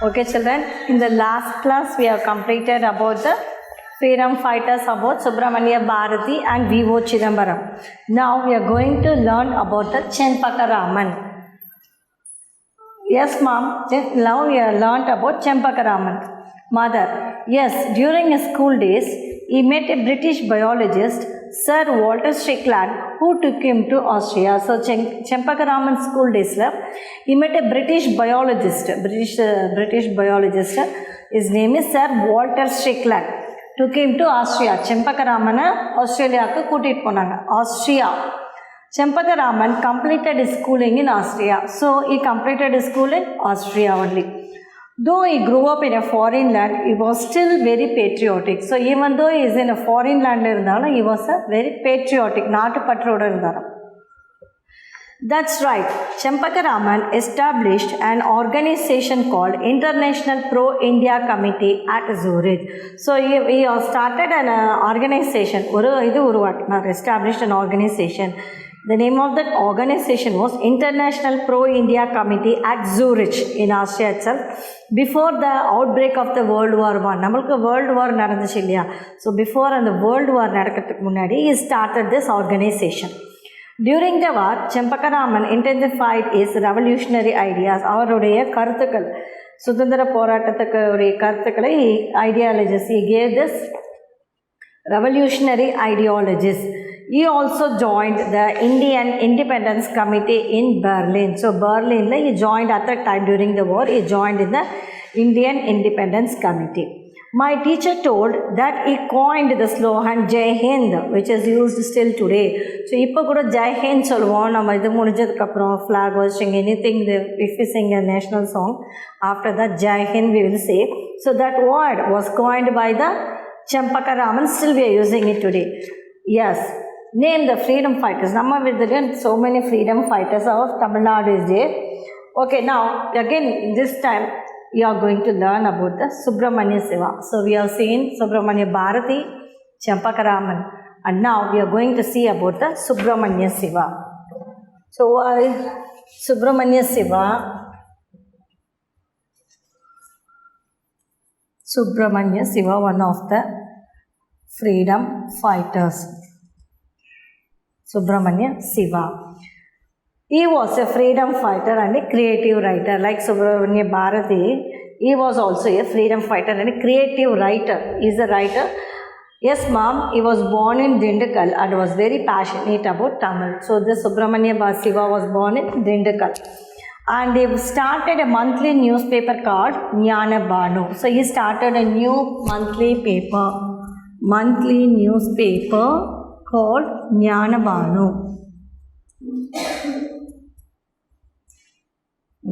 Okay, children, in the last class we have completed about the freedom fighters about Subramania Bharati and V.O. Chidambaram. Now we are going to learn about the Chenpaka Raman. Yes, mom. Now we have learned about Chenpaka Raman. Mother, yes, during his school days, he met a British biologist, Sir Walter Strickland, who took him to Austria. So, Chenpaka Raman school days, he met a British biologist. British biologist. His name is Sir Walter Strickland. Took him to Austria. Chenpaka Raman Australia ku kootit ponanga. Austria. Chenpaka Raman completed his schooling in Austria. So, he completed his school in Austria only. Though he grew up in a foreign land, he was still very patriotic. So, even though he is in a foreign land, he was a very patriotic. That's right. Chenpaka Raman established an organization called International Pro-India Committee at Zurich. So, he started an organization, established an organization. The name of that organization was International Pro-India Committee at Zurich in Austria itself. Before the outbreak of the World War I, namalku World War nadandhuchu illaya. So before the World War nadakadhukku munadi, he started this organization. During the war, Chenpaka Raman intensified his revolutionary ideas. அவருடைய கருத்துக்கள் சுதந்திர போராட்டத்துக்கு கருத்துக்களை ideologies. He gave this revolutionary ideologies. He also joined the Indian Independence Committee in Berlin. So, Berlin, he joined at that time during the war, he joined in the Indian Independence Committee. My teacher told that he coined the slogan Jai Hind, which is used still today. So, இப்போ கூட Jai Hind சொல்லுவோம். நம்ம இது முடிஞ்சதுக்கு அப்புறம் flag hoisting, anything, if we sing a national song, after that Jai Hind we will say. So, that word was coined by the Chenpaka Raman, still we are using it today. Yes. Name the freedom fighters. Namma with so many freedom fighters of Tamil Nadu is there. Okay, now again this time you are going to learn about the Subramania Siva. So we have seen Subramania Bharati, Chenpaka Raman, and now we are going to see about the Subramania Siva. So Subramania Siva. Subramania Siva, one of the freedom fighters. Subramania Siva. He was a freedom fighter and a creative writer. Like Subramania Bharati, he was also a freedom fighter and a creative writer. He is a writer. Yes, mom, he was born in Dindigul and was very passionate about Tamil. So, this Subramania Siva was born in Dindigul. And he started a monthly newspaper called Jnana Banu. So, he started a new monthly newspaper called Jnana Banu,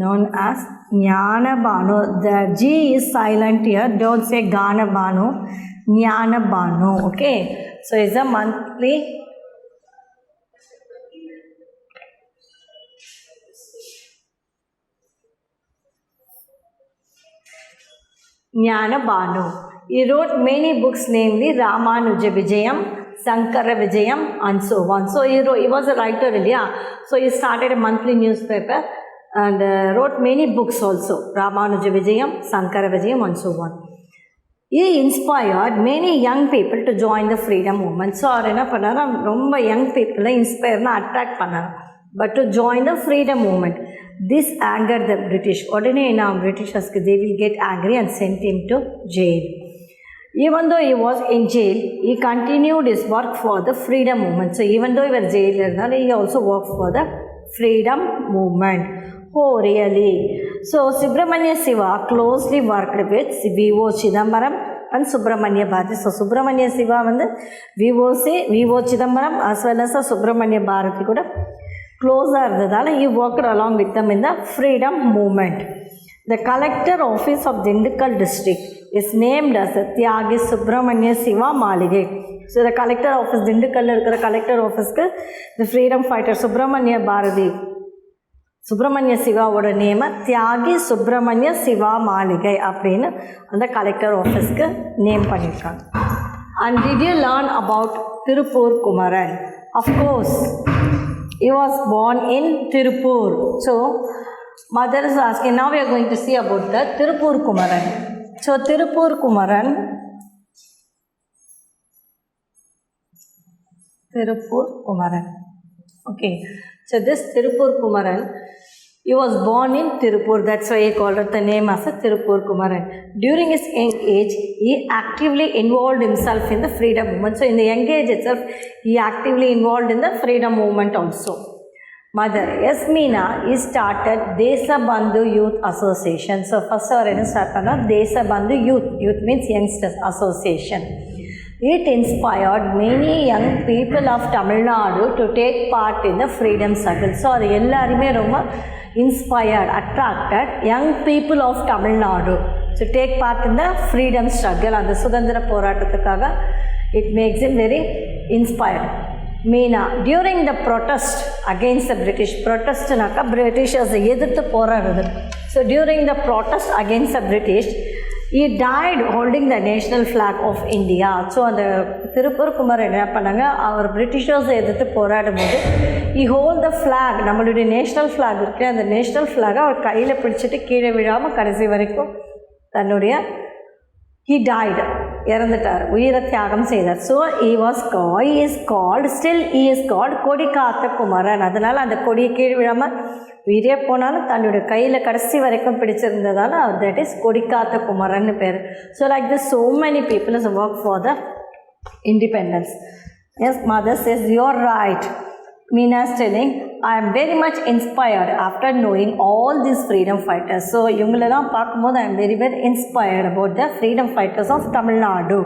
known as Jnana Banu. The G is silent here, don't say Gana Banu, Jnana Banu, okay. So it's a monthly Jnana Banu. He wrote many books, namely Ramanuja Vijayam, Sankara Vijayam, and so on. So he was a writer, so he started a monthly newspaper and wrote many books also, Ramanuja Vijayam, Sankara Vijayam, and so on. He inspired many young people to join the freedom movement. So romba young people inspire attract pannaram, but to join the freedom movement. This angered the British. Britishers, they will get angry and sent him to jail. Even though he was in jail, he continued his work for the freedom movement. So, even though he was jailed, he also worked for the freedom movement. Oh, really? So, Subramania Siva closely worked with V.O. Chidambaram and Subramania Bharati. So, Subramania Siva and V.O. Chidambaram as well as Subramania Bharati kuda closer. He worked along with them in the freedom movement. The collector office of Dindigul district is named as Tyagi Subramania Siva Maligai. So the collector office, Dindigul collector office, the freedom fighter Subramania Bharati, Subramania Siva would name Tyagi Subramania Siva Maligai and the collector office name pannirukanga. And did you learn about Tirupur Kumaran? Of course, he was born in Tirupur. So Mother is asking, now we are going to see about the Tirupur Kumaran. So Tirupur Kumaran, okay, so this Tirupur Kumaran, he was born in Tirupur, that's why he called it the name as a Tirupur Kumaran. During his young age, he actively involved himself in the freedom movement. So in the young age itself, he actively involved in the freedom movement also. Mother, yes, Meena, he started Desabandhu Youth Association. So first our start Desabandhu Youth means Youngsters Association. It inspired many young people of Tamil Nadu to take part in the freedom struggle. So அது எல்லாருமே ரொம்ப inspired, attracted young people of Tamil Nadu to take part in the freedom struggle. அந்த சுதந்திர போராட்டத்துக்காக it makes him very inspired. Meena, during the protest against the British, protestனாக்கா Britishers எதிர்த்து போராடுறது. So during the protest against the British, he died holding the national flag of India. So அந்த திருப்பூர் குமரன் என்ன பண்ணாங்க, அவர் பிரிட்டிஷர்ஸை எதிர்த்து போராடும் போது he hold the flag, நம்மளுடைய national flag இருக்குது, அந்த நேஷ்னல் ஃப்ளாகை அவர் கையில் பிடிச்சிட்டு கீழே விழாமல் கடைசி வரைக்கும் தன்னுடைய he died, இறந்துட்டார், உயிரை தியாகம் செய்தார். ஸோ he is called கொடி காத்த குமரன். அதனால் அந்த கொடியை கீழே விழாமல் உயிரே போனாலும் தன்னுடைய கையில் கடைசி வரைக்கும் பிடிச்சிருந்ததால் that is கொடி காத்த குமரன்னு பேர். So like this so many people has worked for the independence. Yes, mother says you're right. Meena is telling, I am very much inspired after knowing all these freedom fighters. So, இவங்களெல்லாம் பார்க்கும்போது I am very very inspired about the freedom fighters of Tamil Nadu.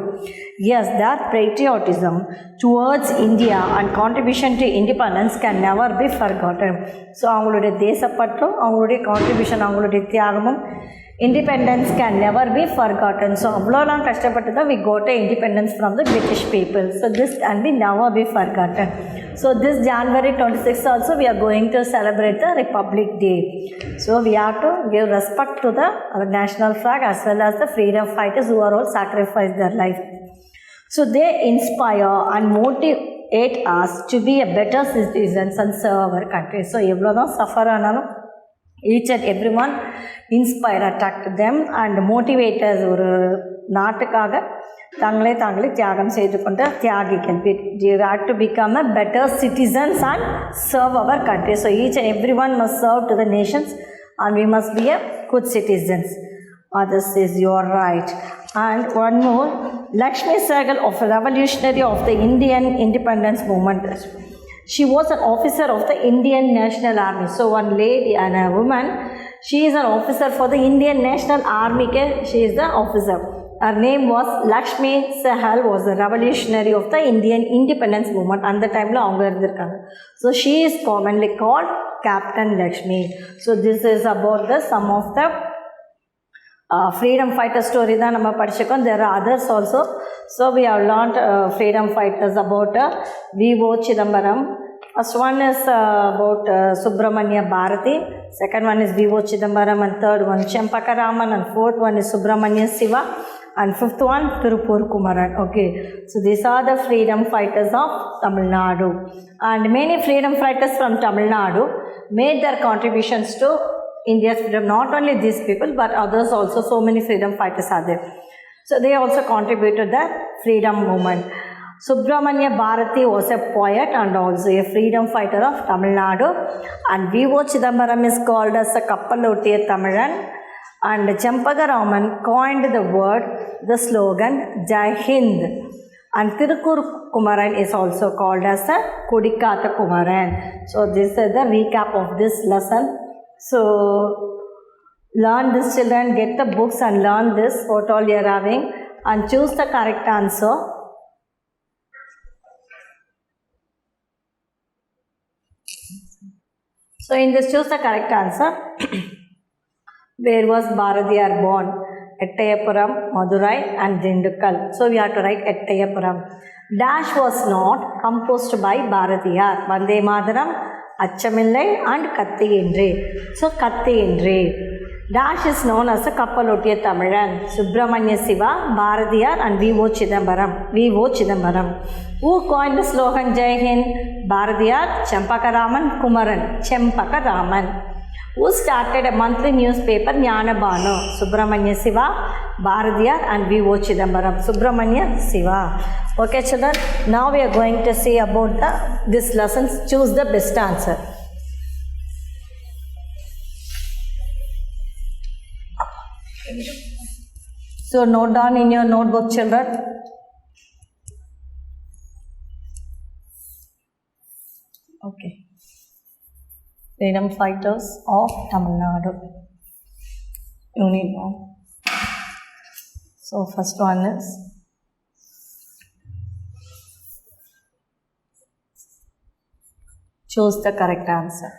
Yes, their patriotism towards India and contribution to independence can never be forgotten. So, அவங்களுடைய தேசப்பற்றும் அவங்களுடைய contribution, அவங்களுடைய தியாகமும் independence can never be forgotten. So அவ்வளோலாம் கஷ்டப்பட்டு தான் we got a independence from the British people. So this can be never be forgotten. So this January 26th also we are going to celebrate the Republic Day. So we have to give respect to the our national flag as well as the freedom fighters who are all sacrificed their life. So they inspire and motivate us to be a better citizens and serve our country. So எவ்வளோ தான் suffer ஆனாலும் each and everyone inspire, attract them and motivate us. ஒரு நாட்டுக்காக தாங்களே தியாகம் செய்து கொண்ட தியாகிகள். We have to become a better citizens and serve our country. So each and everyone must serve to the nations and we must be a good citizens. Others says you are right. And one more, Lakshmi Sehgal, of revolutionary of the Indian independence movement. She was an officer of the Indian National Army. So one lady and a woman, she is an officer for the Indian National Army. She is the officer. Her name was Lakshmi Sehgal, was a revolutionary of the Indian independence movement. And the time la avanga irundhirukanga. So she is commonly called Captain Lakshmi. So this is about the some of the freedom fighter story that we have studied. There are others also. So we have learned freedom fighters about V.O. Chidambaram. First one is about Subramanya Bharati. Second one is V.O. Chidambaram and third one Chempaka Raman and fourth one is Subramanya Siva and fifth one Tirupur Kumaran. Okay, so these are the freedom fighters of Tamil Nadu, and many freedom fighters from Tamil Nadu made their contributions to India's freedom. Not only these people but others also, so many freedom fighters are there. So they also contributed the freedom movement. Subramanya Bharati was a poet and also a freedom fighter of Tamil Nadu, and V.O. Chidambaram is called as a Kappalottiya Tamilan, and Chempaka Raman coined the word, the slogan Jai Hind, and Tirupur Kumaran is also called as a Kodi Kaatha Kumaran. So this is the recap of this lesson. So learn this, children, get the books and learn this what all you are having and choose the correct answer. So in this, choose the correct answer. Where was Bharatiyar born? Ettayapuram, Madurai and Dindukkal. So we have to write Ettayapuram. Dash was not composed by Bharatiyar. Vande Mataram, Achamillai and Kathiyendre. So Kathiyendre. Dash is known as a Kappalottiya Tamilan. Subramanya Siva, Bharatiyar and V.O. Chidambaram. Who coined the slogan Jai Hind? Bharatiyar, Chempaka Raman, Kumaran. Chempaka Raman. Who started a monthly newspaper? Jnana Banu, Subramanya Siva, Bharatiyar and V.O. Chidambaram. Subramanya Siva. Okay children, now we are going to see about this lessons. Choose the best answer. So note down in your notebook children. Okay. Freedom Fighters of Tamil Nadu. You need one. So first one is choose the correct answer.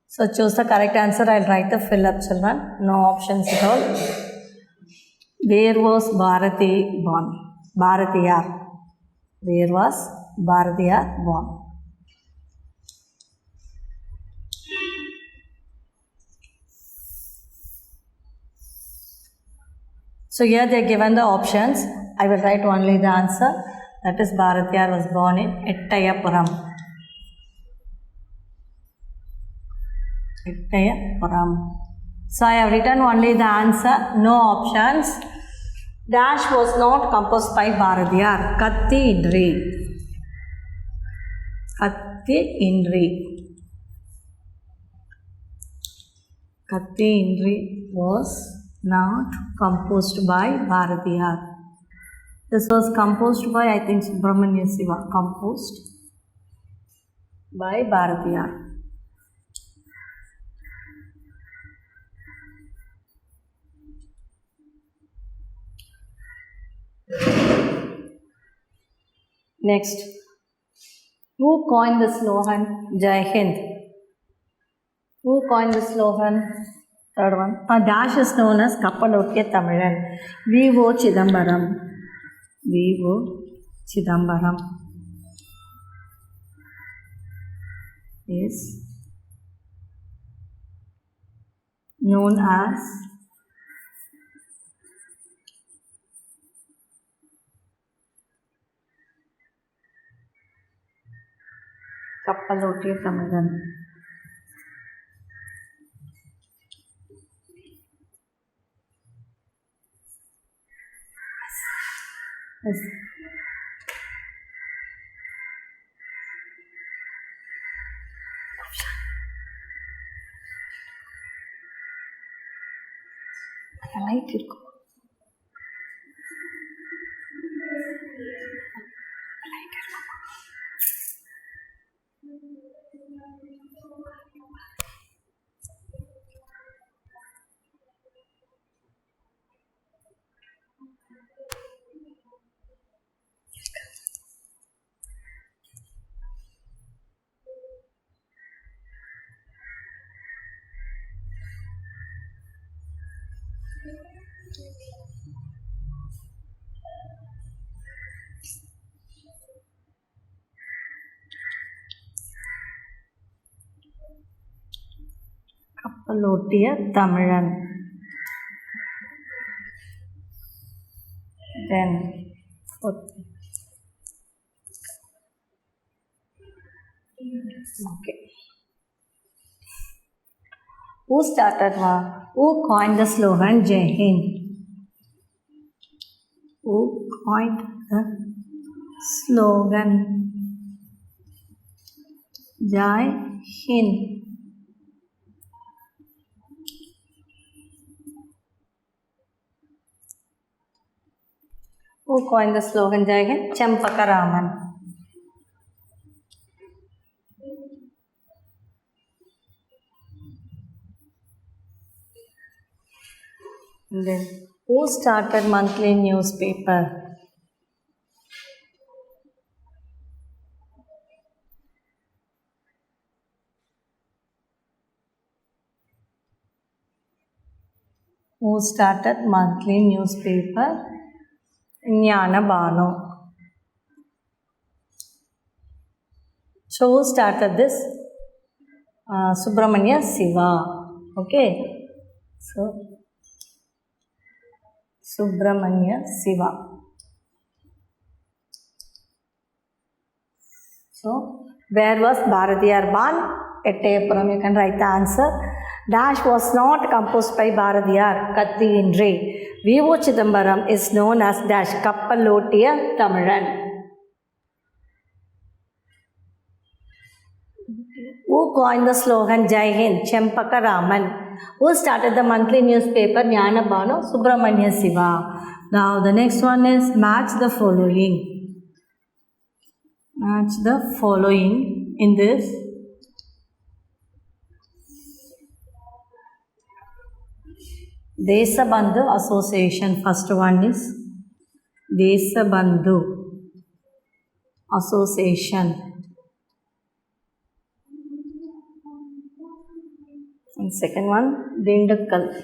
So choose the correct answer. I'll write the fill up children. No options at all. Where was Bharati born? Bharatiyar. Where was Bharatiyar born? So here they are given the options. I will write only the answer. That is Bharatiyar was born in Ettayapuram. So I have written only the answer, no options. Dash was not composed by Bharatiyar. Katti Indri. Katti Indri. Katti Indri was not composed by Bharatiyar. This was composed by, I think, Subramanya Siva. Composed by Bharatiyar. Next, who coined the slogan Jai Hind? Who coined the slogan? Third one. Dash is known as Kappalottiya Tamilan. V.O. Chidambaram. V.O. Chidambaram is known as Kappalottiya Tamilan. Yes. I like it. Kappalottiya Tamilan. Then, okay. Who started? Who coined the slogan Jai Hind? Who coined the slogan Jai Hind? Who coined the slogan Jai Hind? Champaka Raman. And then, who started monthly newspaper? Who started monthly newspaper? Jnana Banu. So who started this? Subramanya Siva. Okay. So Subramanya Siva. So, where was Bharatiyar born? Ettayapuram. You can write the answer. Dash was not composed by Bharatiyar. Katti Indre. V.O. Chidambaram is known as Dash Kappalottiya Tamilan. Who coined the slogan Jai Hind? Chempaka Raman. Who started the monthly newspaper Jnana Banu? Subramanya Siva. Now the next one is match the following. Match the following in this. Desabandhu Association. First one is Desabandhu Association. And second one, Dindukkal.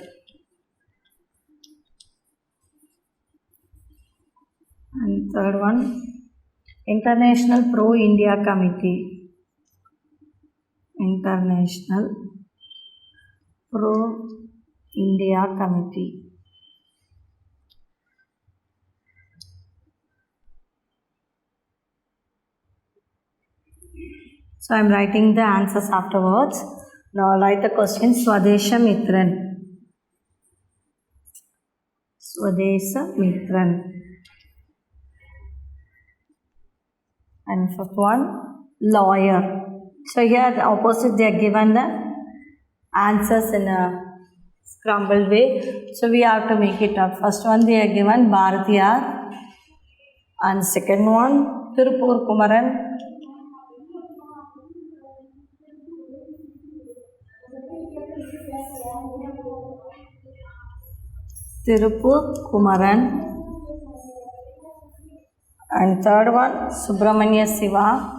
And third one, International Pro-India Committee. International Pro-India Committee. So I am writing the answers afterwards. Now write the question. Swadeshamitran. Swadeshamitran. And fifth one, lawyer. So here the opposite they are given the answers in a scrambled way. So we have to make it up. First one they are given Bharatiyar. And second one, Tirupur Kumaran. Tirupur Kumaran. And third one, Subramanya Siva.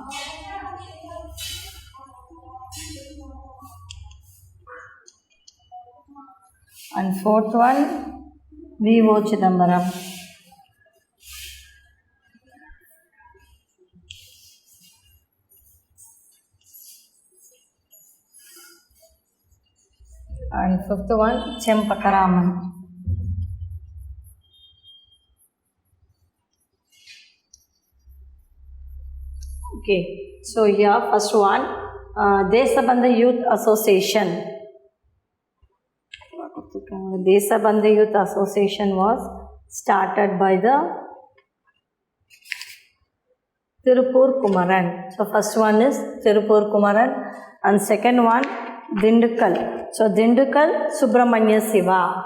And fourth one, V.O. Chidambaram. And fifth one, Chempaka Raman. Okay, so here first one, Desabandhu Youth Association. Desabandhu Youth Association was started by the Tirupur Kumaran. So first one is Tirupur Kumaran and second one Dindukkal. So Dindukkal Subramanya Siva.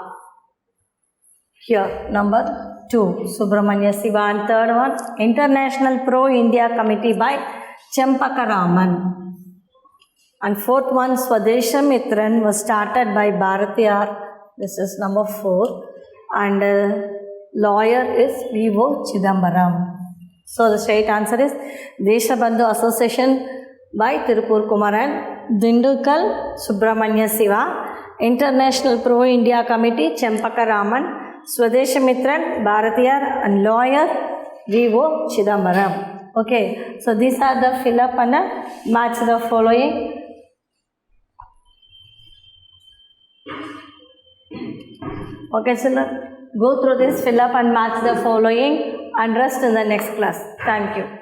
Here number 2 Subramanya Siva and third one International Pro-India Committee by Chempaka Raman. And fourth one Swadeshamitran was started by Bharatiyar. This is number 4 and lawyer is V.O. Chidambaram. So the straight answer is Deshabandhu Association by Tirupur Kumaran, Dindukkal Subramanya Siva, International Pro-India Committee Chempaka Raman, Swadeshamitran, Bharatiyar and lawyer V.O. Chidambaram. Okay, so these are the fill up and match the following. Okay, so go through this, fill up and match the following and rest in the next class. Thank you.